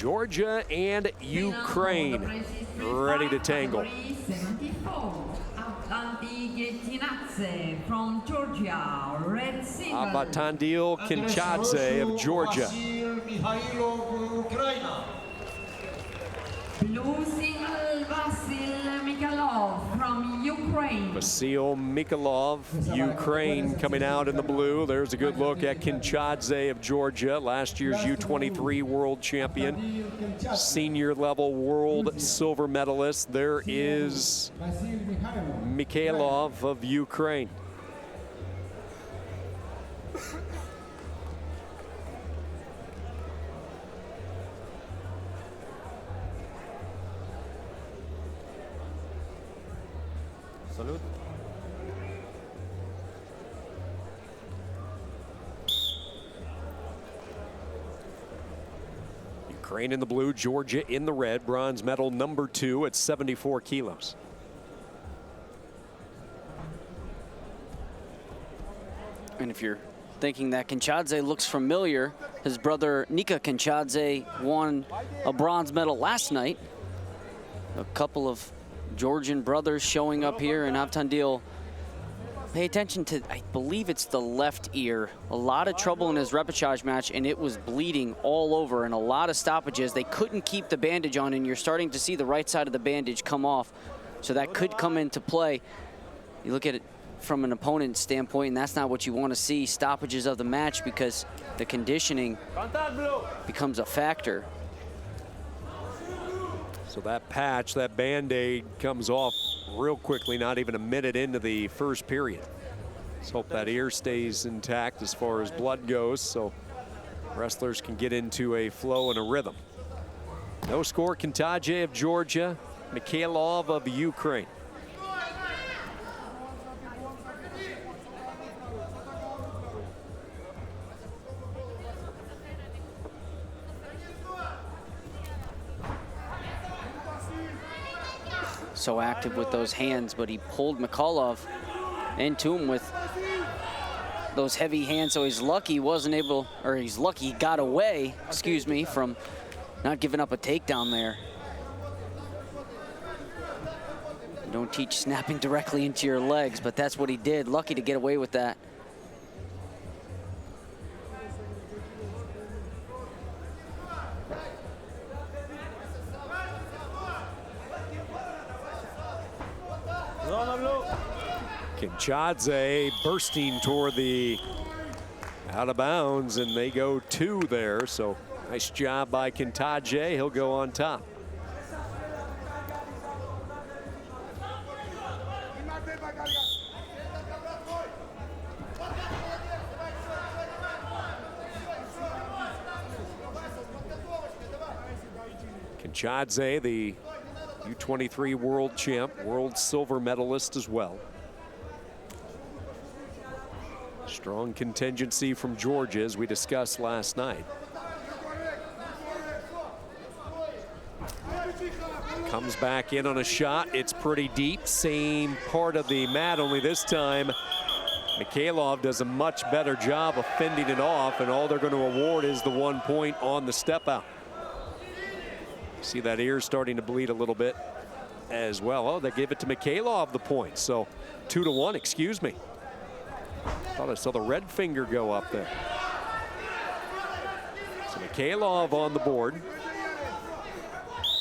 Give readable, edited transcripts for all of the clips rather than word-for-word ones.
Georgia and Ukraine ready to tangle. KENTCHADZE from Georgia, red single. Avatandil KENTCHADZE of Georgia. Blue single, MYKHAILOV from Ukraine. MYKHAILOV, Ukraine, coming out in the blue. There's a good look at KENTCHADZE of Georgia, last year's U23 world champion, senior level world silver medalist. There is MYKHAILOV of Ukraine. Salute. Ukraine in the blue, Georgia in the red. Bronze medal number 2 at 74 kilos. And if you're thinking that KENTCHADZE looks familiar, his brother Nika KENTCHADZE won a bronze medal last night. A couple of Georgian brothers showing up here, and Avatandil, pay attention to, I believe it's the left ear. A lot of trouble in his repechage match, and it was bleeding all over, and a lot of stoppages. They couldn't keep the bandage on, and you're starting to see the right side of the bandage come off, so that could come into play. You look at it from an opponent's standpoint, and that's not what you want to see, stoppages of the match, because the conditioning becomes a factor. So that patch, that Band-Aid comes off real quickly, not even a minute into the first period. Let's hope that ear stays intact as far as blood goes, so wrestlers can get into a flow and a rhythm. No score, KENTCHADZE of Georgia, MYKHAILOV of Ukraine. So active with those hands, but he pulled MYKHAILOV into him with those heavy hands, so he's lucky he wasn't able, or he's lucky he got away, excuse me, from not giving up a takedown there. Don't teach snapping directly into your legs, but that's what he did. Lucky to get away with that. KENTCHADZE bursting toward the out of bounds, and they go 2 there. So nice job by KENTCHADZE. He'll go on top. KENTCHADZE, the U23 world champ, world silver medalist as well. Strong contingency from Georgia, as we discussed last night. Comes back in on a shot. It's pretty deep. Same part of the mat, only this time MYKHAILOV does a much better job of fending it off, and all they're going to award is the 1 point on the step out. See that ear starting to bleed a little bit as well. Oh, they gave it to MYKHAILOV the point. So 2-1, excuse me. Thought I saw the red finger go up there. So MYKHAILOV on the board.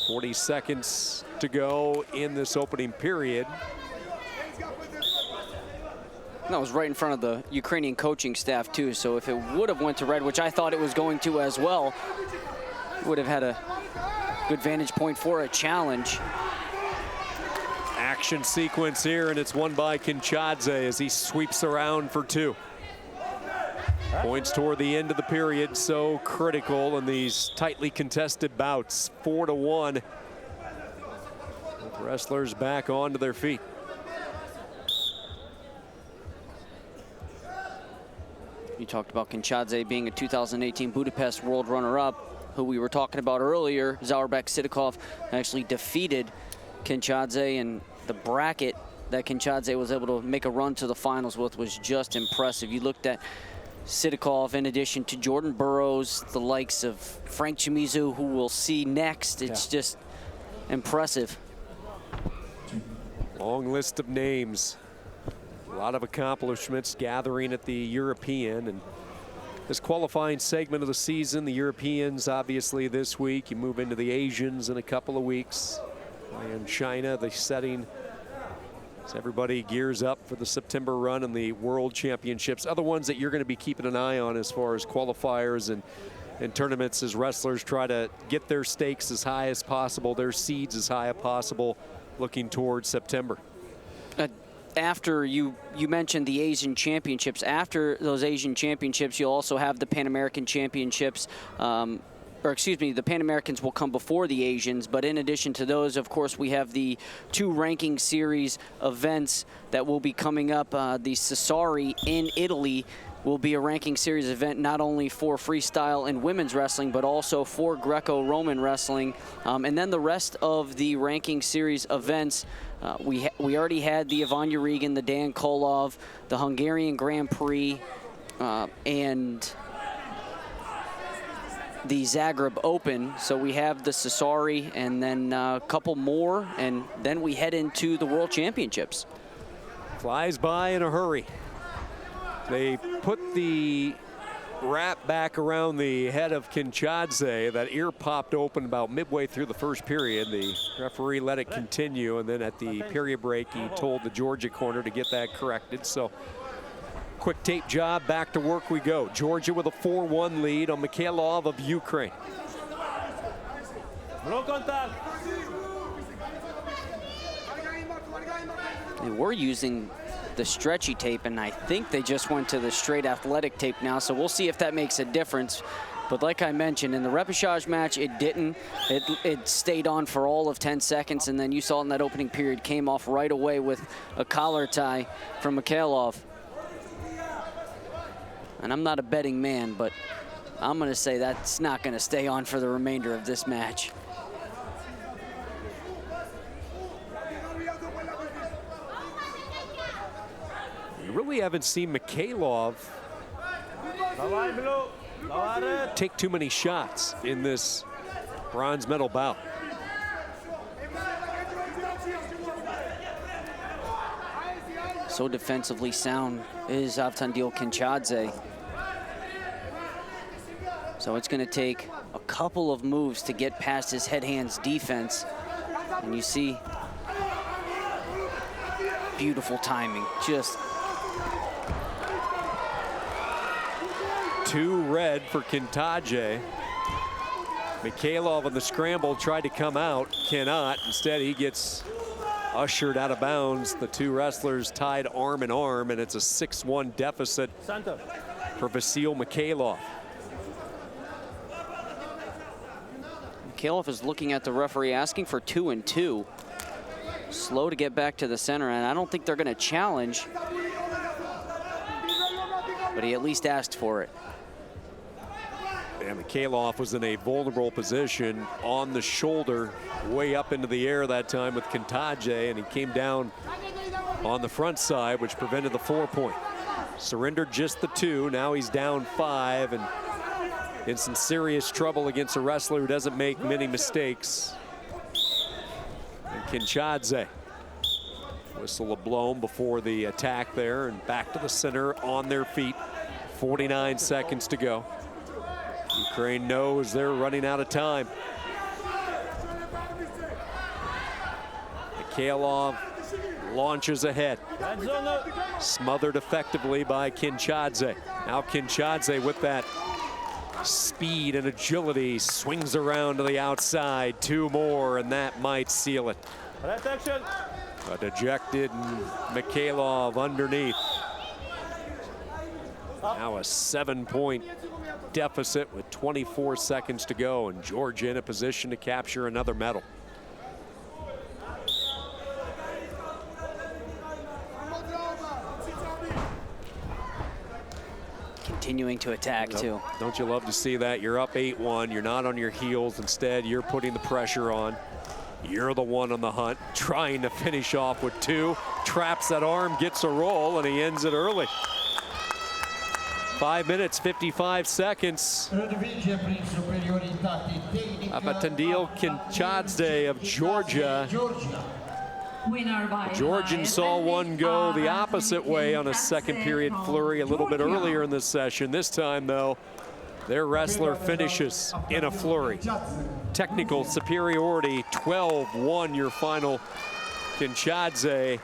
40 seconds to go in this opening period. That was right in front of the Ukrainian coaching staff too, so if it would have went to red, which I thought it was going to as well, would have had a good vantage point for a challenge. Action sequence here, and it's won by KENTCHADZE as he sweeps around for 2. Points toward the end of the period, so critical in these tightly contested bouts. 4-1. With wrestlers back onto their feet. You talked about KENTCHADZE being a 2018 Budapest world runner-up, who we were talking about earlier. Zauerbek Sidikov actually defeated KENTCHADZE, and the bracket that KENTCHADZE was able to make a run to the finals with was just impressive. You looked at Sidikov, in addition to Jordan Burroughs, the likes of Frank Chamizu, who we'll see next. It's just impressive. Long list of names. A lot of accomplishments gathering at the European. And this qualifying segment of the season, the Europeans obviously this week. You move into the Asians in a couple of weeks. And China, the setting as everybody gears up for the September run and the World Championships. Other ones that you're going to be keeping an eye on as far as qualifiers and tournaments as wrestlers try to get their stakes as high as possible, their seeds as high as possible, looking towards September. After you mentioned the Asian Championships, after those Asian Championships, you'll also have the Pan American Championships. Or excuse me, the Pan Americans will come before the Asians, but in addition to those, of course, we have the 2 ranking series events that will be coming up. The Sassari in Italy will be a ranking series event not only for freestyle and women's wrestling, but also for Greco-Roman wrestling. And then the rest of the ranking series events, we already had the Iván Urigan, the Dan Kolov, the Hungarian Grand Prix, and the Zagreb Open. So we have the Sassari and then a couple more, and then we head into the World Championships. Flies by in a hurry. They put the wrap back around the head of KENTCHADZE. That ear popped open about midway through the first period. The referee let it continue, and then at the period break, he told the Georgia corner to get that corrected. So quick tape job, back to work we go. Georgia with a 4-1 lead on MYKHAILOV of Ukraine. They were using the stretchy tape, and I think they just went to the straight athletic tape now, so we'll see if that makes a difference. But like I mentioned, in the repechage match, it didn't. It stayed on for all of 10 seconds, and then you saw in that opening period, came off right away with a collar tie from MYKHAILOV. And I'm not a betting man, but I'm going to say that's not going to stay on for the remainder of this match. You really haven't seen MYKHAILOV take too many shots in this bronze medal bout. So defensively sound is Avtandil KENTCHADZE. So it's going to take a couple of moves to get past his head-hands defense. And you see beautiful timing. Just 2 red for KENTCHADZE. MYKHAILOV on the scramble tried to come out, cannot. Instead, he gets ushered out of bounds. The 2 wrestlers tied arm in arm, and it's a 6-1 deficit for Vasil MYKHAILOV. MYKHAILOV is looking at the referee, asking for 2 and 2. Slow to get back to the center, and I don't think they're going to challenge, but he at least asked for it. And MYKHAILOV was in a vulnerable position on the shoulder, way up into the air that time with KENTCHADZE, and he came down on the front side, which prevented the 4-point. Surrendered just the 2. Now he's down 5 and in some serious trouble against a wrestler who doesn't make many mistakes. And KENTCHADZE. Whistle blown before the attack there, and back to the center on their feet. 49 seconds to go. Ukraine knows they're running out of time. MYKHAILOV launches ahead. Smothered effectively by KENTCHADZE. Now KENTCHADZE with that speed and agility swings around to the outside. 2 more, and that might seal it. A dejected MYKHAILOV underneath. Now a 7-point deficit with 24 seconds to go, and Georgia in a position to capture another medal. Continuing to attack, too. Don't you love to see that? You're up 8-1. You're not on your heels. Instead, you're putting the pressure on. You're the one on the hunt, trying to finish off with 2. Traps that arm, gets a roll, and he ends it early. 5 minutes, 55 seconds. Abatandil KENTCHADZE of Georgia. Winner by The Georgians saw one go the opposite way on a second period flurry a little bit earlier in the session. This time, though, their wrestler finishes in a flurry. Technical superiority, 12-1 your final. KENTCHADZE